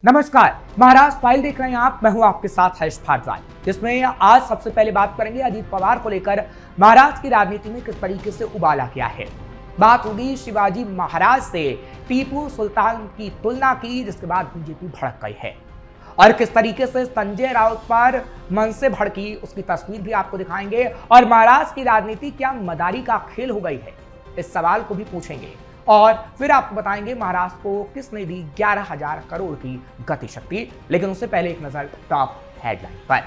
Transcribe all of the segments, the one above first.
नमस्कार, महाराष्ट्र फाइल देख रहे हैं आप। मैं हूं आपके साथ हर्ष भारद्वाज, जिसमें आज सबसे पहले बात करेंगे अजीत पवार को लेकर महाराष्ट्र की राजनीति में किस तरीके से उबाला गया है। बात होगी शिवाजी महाराज से टीपू सुल्तान की तुलना की, जिसके बाद बीजेपी भड़क गई है और किस तरीके से संजय राउत पर मन से भड़की, उसकी तस्वीर भी आपको दिखाएंगे। और महाराष्ट्र की राजनीति क्या मदारी का खेल हो गई है, इस सवाल को भी पूछेंगे और फिर आपको बताएंगे महाराष्ट्र को किसने दी 11,000 करोड़ की गति शक्ति। लेकिन उससे पहले एक नजर टॉप हेडलाइन पर।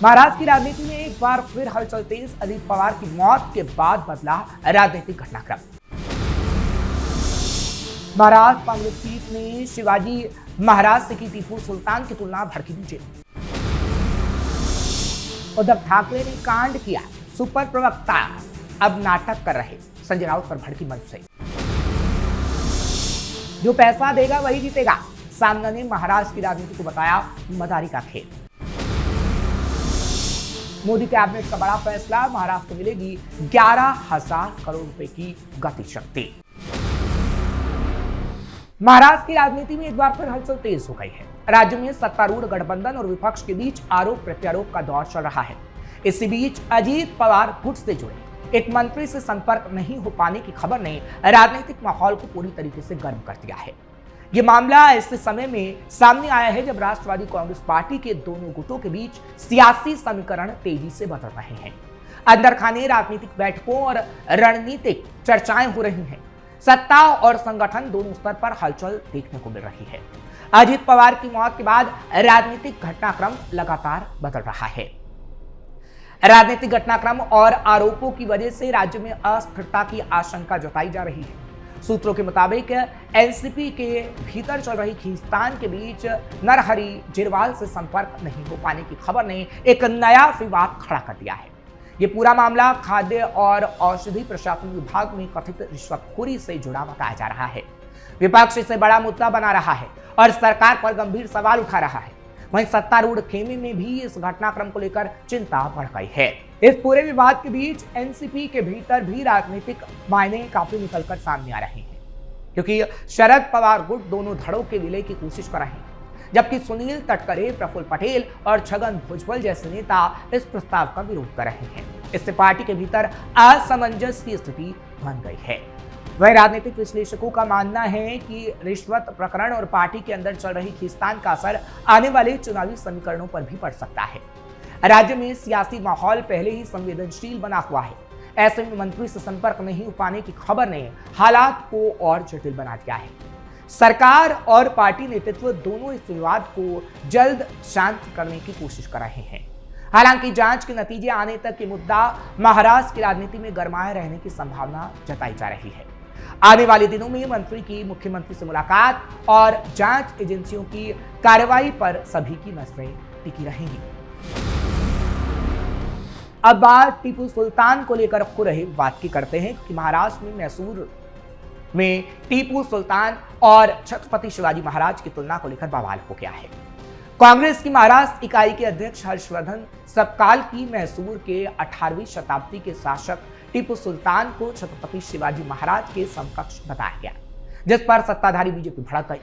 महाराष्ट्र की राजनीति में एक बार फिर हलचल तेज। अजीत पवार की मौत के बाद बदला राजनीतिक घटनाक्रम। महाराष्ट्र कांग्रेस चीफ ने शिवाजी महाराज से की टीपू सुल्तान की तुलना, भड़की बीजेपी। उद्धव ठाकरे ने कांड किया, सुपर प्रवक्ता अब नाटक कर रहे, संजय राउत पर भड़की मंच से। जो पैसा देगा वही जीतेगा, सामना ने महाराष्ट्र की राजनीति को बताया मदारी का खेल। मोदी कैबिनेट का बड़ा फैसला, महाराष्ट्र को मिलेगी 11,000 करोड़ रुपए की गति शक्ति। महाराष्ट्र की राजनीति में एक बार फिर हलचल तेज हो गई है। राज्य में सत्तारूढ़ गठबंधन और विपक्ष के बीच आरोप प्रत्यारोप का दौर चल रहा है। इसी बीच अजीत पवार गुट से जुड़े एक मंत्री से संपर्क नहीं हो पाने की खबर ने राजनीतिक माहौल को पूरी तरीके से गर्म कर दिया है। यह मामला ऐसे समय में सामने आया है जब राष्ट्रवादी कांग्रेस पार्टी के दोनों गुटों के बीच सियासी समीकरण तेजी से बदल रहे हैं। अंदर खाने राजनीतिक बैठकों और रणनीतिक चर्चाएं हो रही हैं। सत्ता और संगठन दोनों स्तर पर हलचल देखने को मिल रही है। अजीत पवार की मौत के बाद राजनीतिक घटनाक्रम लगातार बदल रहा है। राजनीतिक घटनाक्रम और आरोपों की वजह से राज्य में अस्थिरता की आशंका जताई जा रही है। सूत्रों के मुताबिक एनसीपी के भीतर चल रही खींचतान के बीच नरहरि झिरवाल से संपर्क नहीं हो पाने की खबर ने एक नया विवाद खड़ा कर दिया है। ये पूरा मामला खाद्य और औषधि प्रशासन विभाग में कथित रिश्वतखोरी से जुड़ा बताया जा रहा है। विपक्ष इसे बड़ा मुद्दा बना रहा है और सरकार पर गंभीर सवाल उठा रहा है। वहीं सत्तारूढ़ खेमे में भी इस घटनाक्रम को लेकर चिंता बढ़ गई है। इस पूरे विवाद के बीच एनसीपी के भीतर भी राजनीतिक मायने काफी निकलकर सामने आ रहे हैं, क्योंकि शरद पवार गुट दोनों धड़ों के विलय की कोशिश कर रहे हैं, जबकि सुनील तटकरे, प्रफुल्ल पटेल और छगन भुजबल जैसे नेता इस प्रस्ताव का विरोध कर रहे हैं। इससे पार्टी के भीतर असमंजस की स्थिति बन गई है। वह राजनीतिक विश्लेषकों का मानना है कि रिश्वत प्रकरण और पार्टी के अंदर चल रही खींचतान का असर आने वाले चुनावी समीकरणों पर भी पड़ सकता है। राज्य में सियासी माहौल पहले ही संवेदनशील बना हुआ है। ऐसे में मंत्री से संपर्क नहीं हो पाने की खबर ने हालात को और जटिल बना दिया है। सरकार और पार्टी नेतृत्व दोनों इस विवाद को जल्द शांत करने की कोशिश कर रहे हैं। हालांकि जांच के नतीजे आने तक ये मुद्दा महाराष्ट्र की राजनीति में गरमाए रहने की संभावना जताई जा रही है। आने वाले दिनों में मंत्री की मुख्यमंत्री से मुलाकात और जांच एजेंसियों की कार्रवाई पर सभी की नजरें टिकी रहेंगी। अब बात टीपू सुल्तान को लेकर हो रहे विवाद की करते हैं कि महाराष्ट्र में मैसूर में टीपू सुल्तान और छत्रपति शिवाजी महाराज की तुलना को लेकर बवाल हो गया है। कांग्रेस की महाराष्ट्र इकाई के अध्यक्ष हर्षवर्धन सपकाल की मैसूर के 18वीं शताब्दी के शासक टीपू सुल्तान को छत्रपति शिवाजी महाराज के समकक्ष बताया गया, जिस पर सत्ताधारी बीजेपी भड़क गई।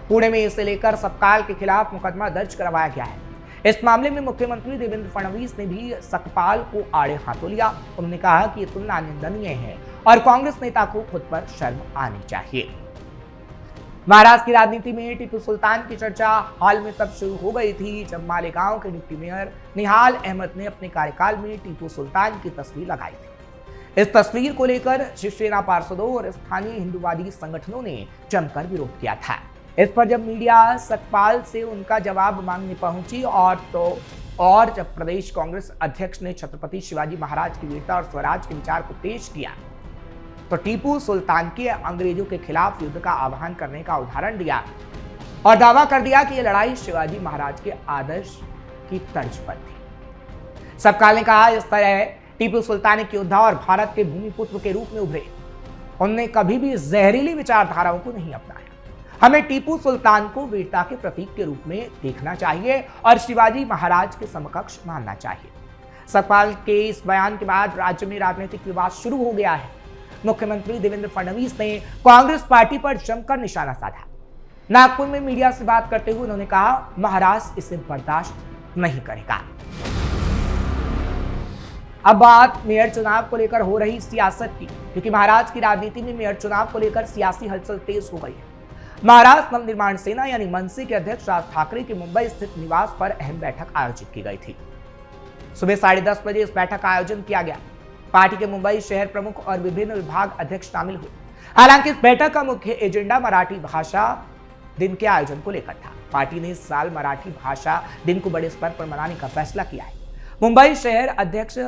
पुणे में इसे लेकर सपकाल के खिलाफ मुकदमा दर्ज करवाया गया है। इस मामले में मुख्यमंत्री देवेंद्र फडणवीस ने भी सतपाल को आड़े हाथों लिया। उन्होंने कहा कि यह तुलना निंदनीय है और कांग्रेस नेता को खुद पर शर्म आनी चाहिए। महाराष्ट्र की राजनीति में टीपू सुल्तान की चर्चा हाल में तब शुरू हो गई थी जब मालेगांव के डिप्टी मेयर निहाल अहमद ने अपने कार्यकाल में टीपू सुल्तान की तस्वीर लगाई थी। इस तस्वीर को लेकर शिवसेना पार्षदों और स्थानीय हिंदूवादी संगठनों ने जमकर विरोध किया था। इस पर जब मीडिया सतपाल से उनका जवाब मांगने पहुंची और जब प्रदेश कांग्रेस अध्यक्ष ने छत्रपति शिवाजी महाराज की वीरता और स्वराज के विचार को पेश किया, तो टीपू सुल्तान के अंग्रेजों के खिलाफ युद्ध का आह्वान करने का उदाहरण दिया और दावा कर दिया कि यह लड़ाई शिवाजी महाराज के आदर्श की तर्ज पर थी। सपकाल ने कहा, इस तरह टीपू सुल्तान एक योद्धा और भारत के भूमिपुत्र के रूप में उभरे। उन्होंने कभी भी जहरीली विचारधाराओं को नहीं अपनाया। हमें टीपू सुल्तान को वीरता के प्रतीक के रूप में देखना चाहिए और शिवाजी महाराज के समकक्ष मानना चाहिए। सतपाल के इस बयान के बाद राज्य में राजनीतिक विवाद शुरू हो गया है। मुख्यमंत्री देवेंद्र फडणवीस ने कांग्रेस पार्टी पर जमकर निशाना साधा। नागपुर में मीडिया से बात करते हुए उन्होंने कहा, महाराष्ट्र इसे बर्दाश्त नहीं करेगा। अब बात मेयर चुनाव को लेकर हो रही सियासत की, क्योंकि महाराष्ट्र की राजनीति में मेयर चुनाव को लेकर सियासी हलचल तेज हो गई है। महाराष्ट्र नवनिर्माण सेना यानी मनसे के अध्यक्ष राज ठाकरे के मुंबई स्थित निवास पर अहम बैठक आयोजित की गई थी। सुबह 10:30 बजे इस बैठक का आयोजन किया गया। पार्टी के मुंबई शहर प्रमुख और विभिन्न विभाग अध्यक्ष शामिल हुए। हालांकि इस बैठक का मुख्य एजेंडा मराठी भाषा दिन के आयोजन को लेकर था। पार्टी ने इस साल मराठी भाषा दिन को बड़े स्तर पर मनाने का फैसला किया है। मुंबई शहर अध्यक्ष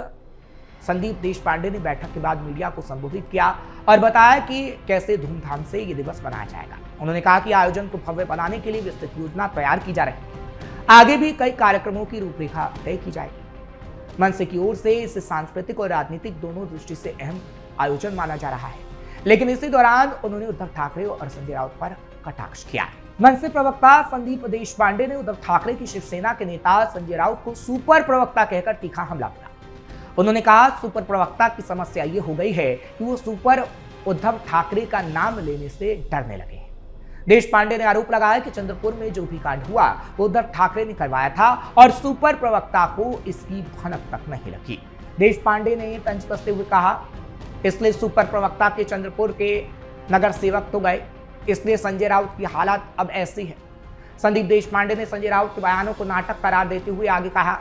संदीप देशपांडे ने बैठक के बाद मीडिया को संबोधित किया और बताया कि कैसे धूमधाम से ये दिवस मनाया जाएगा। उन्होंने कहा कि आयोजन को भव्य बनाने के लिए विस्तृत योजना तैयार की जा रही है। आगे भी कई कार्यक्रमों की रूपरेखा तय की जाएगी। मनसे की ओर से इसे सांस्कृतिक और राजनीतिक दोनों दृष्टि से अहम आयोजन माना जा रहा है, लेकिन इसी दौरान उन्होंने उद्धव ठाकरे और संजय राउत पर कटाक्ष किया। मनसे प्रवक्ता संदीप देशपांडे ने उद्धव ठाकरे की शिवसेना के नेता संजय राउत को सुपर प्रवक्ता कहकर तीखा हमला बोला। उन्होंने कहा, सुपर प्रवक्ता की समस्या ये हो गई है कि वो सुपर उद्धव ठाकरे का नाम लेने से डरने लगे हैं। देशपांडे ने आरोप लगाया कि चंद्रपुर में जो भी कांड हुआ वो उद्धव ठाकरे ने करवाया था और सुपर प्रवक्ता को इसकी भनक तक नहीं लगी। देशपांडे ने तंज कसते हुए कहा, इसलिए सुपर प्रवक्ता के चंद्रपुर के नगर सेवक तो गए, इसलिए संजय राउत की हालत अब ऐसी है। संदीप देशपांडे ने संजय राउत के बयानों को नाटक करार देते हुए आगे कहा,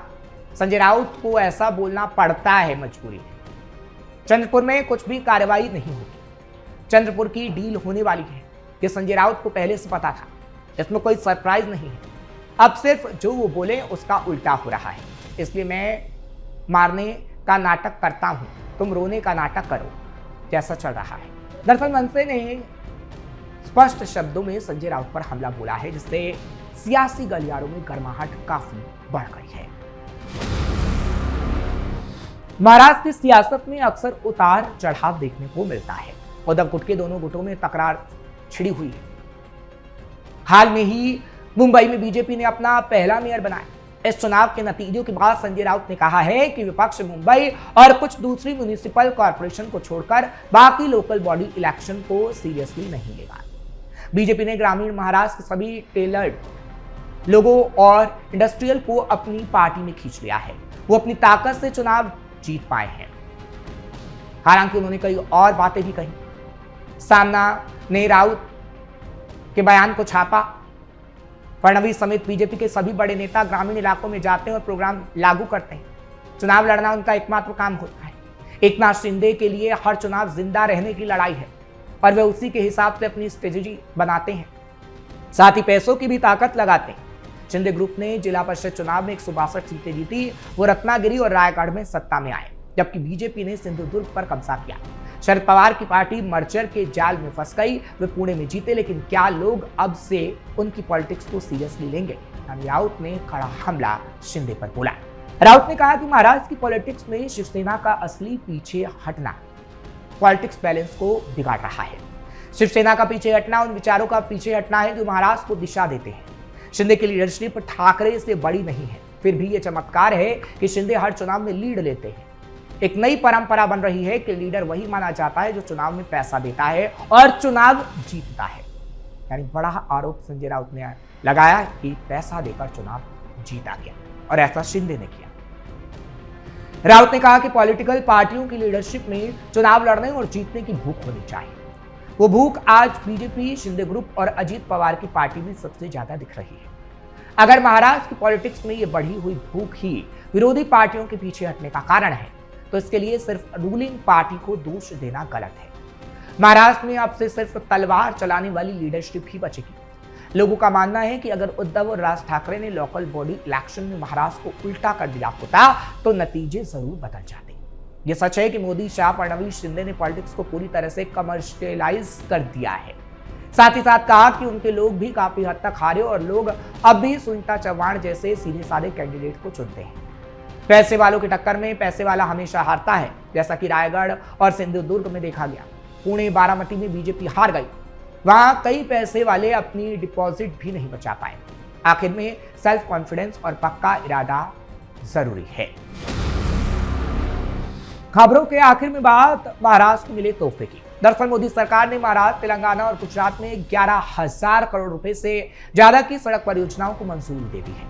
संजय राउत को ऐसा बोलना पड़ता है, मजबूरी है। चंद्रपुर में कुछ भी कार्रवाई नहीं होगी। चंद्रपुर की डील होने वाली है, ये संजय राउत को पहले से पता था। इसमें कोई सरप्राइज नहीं है। अब सिर्फ जो वो बोले उसका उल्टा हो रहा है, इसलिए मैं मारने का नाटक करता हूं, तुम रोने का नाटक करो, जैसा चल रहा है। दरअसल मनसे ने स्पष्ट शब्दों में संजय राउत पर हमला बोला है, जिससे सियासी गलियारों में गर्माहट काफी बढ़ गई है। महाराष्ट्र की सियासत में अक्सर उतार चढ़ाव देखने को मिलता है। उद्धव गुट के दोनों गुटों में तकरार छिड़ी हुई है। हाल में ही मुंबई में बीजेपी ने अपना पहला मेयर बनाया। इस चुनाव के नतीजों के बाद संजय राउत ने कहा है कि विपक्ष मुंबई और कुछ दूसरी म्युनिसिपल कॉर्पोरेशन को छोड़कर बाकी लोकल बॉडी इलेक्शन को सीरियसली नहीं लेगा। बीजेपी ने ग्रामीण महाराष्ट्र के सभी टेलर्ड लोगों और इंडस्ट्रियल को अपनी पार्टी में खींच लिया है। वो अपनी ताकत से चुनाव जीत पाए हैं। हालांकि उन्होंने कई और बातें भी कही। सामना ने राउत के बयान को छापा। फडणवीस समेत बीजेपी के सभी बड़े नेता ग्रामीण इलाकों में जाते हैं और प्रोग्राम लागू करते हैं। चुनाव लड़ना उनका एकमात्र काम होता है। एकनाथ शिंदे के लिए हर चुनाव जिंदा रहने की लड़ाई है और वे उसी के हिसाब से अपनी स्ट्रेटेजी बनाते हैं, साथ ही पैसों की भी ताकत लगाते हैं। शिंदे ग्रुप ने जिला परिषद चुनाव में 162 सीटें जीती। वो रत्नागिरी और रायगढ़ में सत्ता में आए, जबकि बीजेपी ने सिंधुदुर्ग पर कब्जा किया। शरद पवार की पार्टी मर्जर के जाल में फंस गई। वे पुणे में जीते, लेकिन क्या लोग अब से उनकी पॉलिटिक्स को सीरियसली लेंगे? राउत ने कड़ा हमला शिंदे पर बोला। राउत ने कहा कि महाराष्ट्र की पॉलिटिक्स में शिवसेना का असली पीछे हटना पॉलिटिक्स बैलेंस को बिगाड़ रहा है। शिवसेना का पीछे हटना उन विचारों का पीछे हटना है जो महाराष्ट्र को दिशा देते हैं। शिंदे की लीडरशिप ठाकरे से बड़ी नहीं है, फिर भी यह चमत्कार है कि शिंदे हर चुनाव में लीड लेते हैं। एक नई परंपरा बन रही है कि लीडर वही माना जाता है जो चुनाव में पैसा देता है और चुनाव जीतता है। यानी बड़ा आरोप संजय राउत ने लगाया कि पैसा देकर चुनाव जीता गया, और ऐसा शिंदे ने किया। राउत ने कहा कि पॉलिटिकल पार्टियों की लीडरशिप में चुनाव लड़ने और जीतने की भूख होनी चाहिए। वो भूख आज बीजेपी, शिंदे ग्रुप और अजीत पवार की पार्टी में सबसे ज्यादा दिख रही है। अगर महाराष्ट्र की पॉलिटिक्स में ये बढ़ी हुई भूख ही विरोधी पार्टियों के पीछे हटने का कारण है, तो इसके लिए सिर्फ रूलिंग पार्टी को दोष देना गलत है। महाराष्ट्र में अब से सिर्फ तलवार चलाने वाली लीडरशिप ही बचेगी। लोगों का मानना है कि अगर उद्धव और राज ठाकरे ने लोकल बॉडी इलेक्शन में महाराष्ट्र को उल्टा कर दिया होता तो नतीजे जरूर बदल जाते। ये सच है कि मोदी, शाह, फडणवीस, शिंदे ने पॉलिटिक्स को पूरी तरह से कमर्शियलाइज कर दिया है। साथ ही साथ कहा कि उनके लोग भी काफी हद तक हारे और लोग अब भी सुनीता चव्हाण जैसे सीधे साधे कैंडिडेट को चुनते हैं। पैसे वालों की टक्कर में पैसे वाला हमेशा हारता है, जैसा कि रायगढ़ और सिंधुदुर्ग में देखा गया। पुणे, बारामती में बीजेपी हार गई। वहां कई पैसे वाले अपनी डिपॉजिट भी नहीं बचा पाए। आखिर में सेल्फ कॉन्फिडेंस और पक्का इरादा जरूरी है। खबरों के आखिर में बात महाराष्ट्र को मिले तोहफे की। दरअसल मोदी सरकार ने महाराष्ट्र, तेलंगाना और गुजरात में 11,000 करोड़ रुपए से ज्यादा की सड़क परियोजनाओं को मंजूरी दे दी है।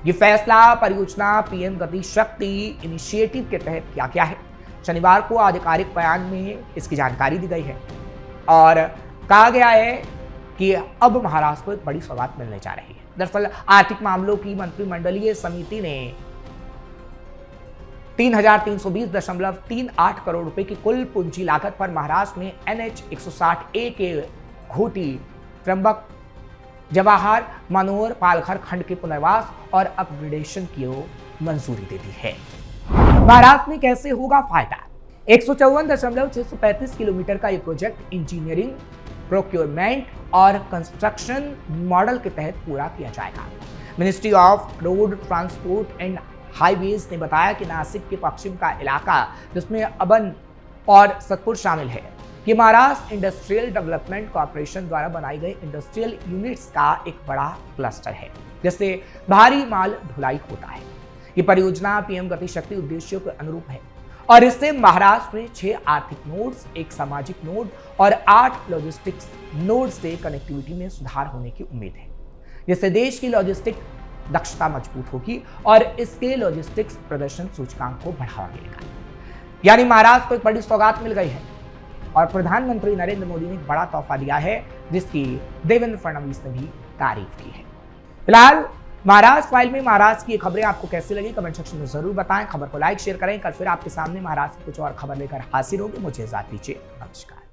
ये फैसला परियोजना पीएम गति शक्ति इनिशिएटिव के तहत किया गया है। शनिवार को आधिकारिक बयान में इसकी जानकारी दी गई है और कहा गया है कि अब महाराष्ट्र को एक बड़ी सौगात मिलने जा रही है। दरअसल आर्थिक मामलों की मंत्रिमंडलीय समिति ने 3,320.38 करोड़ रुपए की कुल पूंजी लागत पर महाराष्ट्र में NH 160A के घोटी, त्र्यंबक, जवाहर, मनोहर, पालघर खंड के पुनर्वास और अपग्रेडेशन की मंजूरी दे दी है। महाराष्ट्र में कैसे होगा फायदा? 154.635 किलोमीटर का ये प्रोजेक्ट इंजीनियरिंग, प्रोक्योरमेंट और कंस्ट्रक्शन मॉडल के तहत पूरा किया जाएगा। Ministry of road transport and highways ने बताया कि नासिक के पश्चिम का इलाका, जिसमें अबन और सतपुर शामिल है, ये महाराष्ट्र इंडस्ट्रियल डेवलपमेंट कॉर्पोरेशन द्वारा बनाई गई इंडस्ट्रियल यूनिट्स का एक बड़ा क्लस्टर है, जिससे भारी माल ढुलाई होता है। ये परियोजना पीएम गति शक्ति उद्देश्यों के अनुरूप है और इससे महाराष्ट्र में 6 आर्थिक नोड्स, 1 सामाजिक नोड और 8 लॉजिस्टिक्स नोड से कनेक्टिविटी में सुधार होने की उम्मीद है, जिससे देश की लॉजिस्टिक दक्षता मजबूत होगी और इसके लॉजिस्टिक्स प्रदर्शन सूचकांक को बढ़ावा मिलेगा। यानी महाराष्ट्र को एक बड़ी सौगात मिल गई है और प्रधानमंत्री नरेंद्र मोदी ने एक बड़ा तोहफा दिया है, जिसकी देवेंद्र फडणवीस ने भी तारीफ की है। फिलहाल महाराष्ट्र फाइल में महाराष्ट्र की खबरें आपको कैसी लगी कमेंट सेक्शन में जरूर बताएं। खबर को लाइक शेयर करें। कल फिर आपके सामने महाराष्ट्र की कुछ और खबर लेकर हाजिर होंगे। मुझे इजाजत दीजिए। नमस्कार।